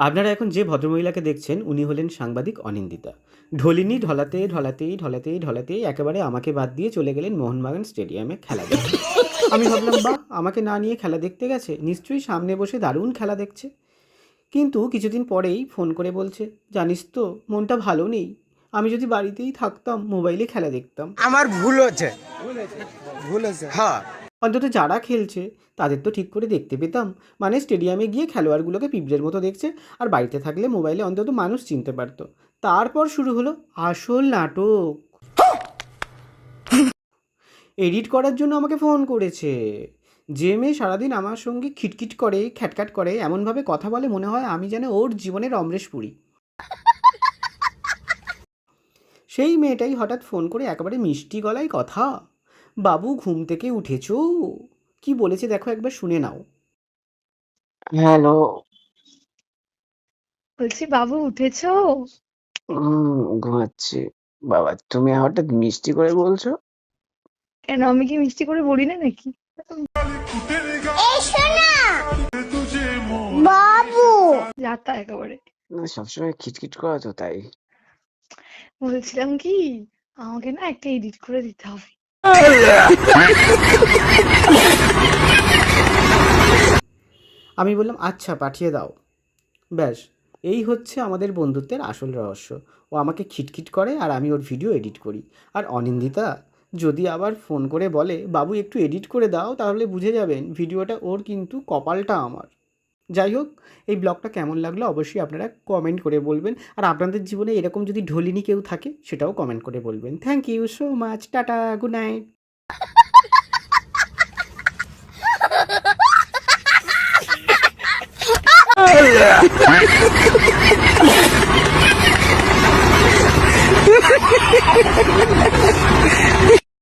আপনারা এখন যে ভদ্রমহিলাকে দেখছেন উনি হলেন সাংবাদিক অনিন্দিতা। ঢলিনি ঢলাতেই একেবারে আমাকে বাদ দিয়ে চলে গেলেন মোহনবাগান স্টেডিয়ামে খেলা দেখতে। আমি ভাবলাম, বাহ, আমাকে না নিয়ে খেলা দেখতে গেছে, নিশ্চয়ই সামনে বসে দারুণ খেলা দেখছে। কিন্তু কিছুদিন পরেই ফোন করে বলছে, জানিস তো মনটা ভালো নেই, আমি যদি বাড়িতেই থাকতাম মোবাইলে খেলা দেখতাম। আমার ভুল হচ্ছে হ্যাঁ। অন্তত যারা খেলছে তাদের তো ঠিক করে দেখতে পেতাম, মানে স্টেডিয়ামে গিয়ে খেলোয়াড়গুলোকে পিঁপড়ের মতো দেখছে, আর বাড়িতে থাকলে মোবাইলে অন্তত মানুষ চিনতে পারতো। তারপর শুরু হলো আসল নাটক। এডিট করার জন্য আমাকে ফোন করেছে। যে মেয়ে সারাদিন আমার সঙ্গে খিটখিট করে খ্যাটখ্যাট করে, এমনভাবে কথা বলে মনে হয় আমি যেন ওর জীবনের অমরেশ পুরী। সেই মেয়েটাই হঠাৎ ফোন করে একেবারে মিষ্টি গলায় কথা, বাবু ঘুম থেকে উঠেছো? কি বলেছে দেখো, একবার শুনে নাও। হ্যালো। বলছি, বাবু উঠেছো? ঘুমাচ্ছি। বাবা, তুমি হঠাৎ মিষ্টি করে বলছো? কেন, আমি কি মিষ্টি করে বলি না নাকি? বাবু যাতা একেবারে। না, সবসময় খিটখিট করা তো, তাই। বলছিলাম কি, আমাকে না একটা এডিট করে দিতে হবে। আমি বললাম, আচ্ছা পাঠিয়ে দাও। ব্যাস, এই হচ্ছে আমাদের বন্ধুত্বের আসল রহস্য। ও আমাকে খিটখিট করে আর আমি ওর ভিডিও এডিট করি। আর অনিন্দিতা যদি আবার ফোন করে বলে, বাবু একটু এডিট করে দাও, তাহলে বুঝে যাবেন ভিডিওটা ওর, কিন্তু কপালটা আমার। যাই হোক, এই ব্লগটা কেমন লাগলো অবশ্যই আপনারা কমেন্ট করে বলবেন। আর আপনাদের জীবনে এরকম যদি ঢলিনি কেউ থাকে সেটাও কমেন্ট করে বলবেন। Thank you so much, tata, good night.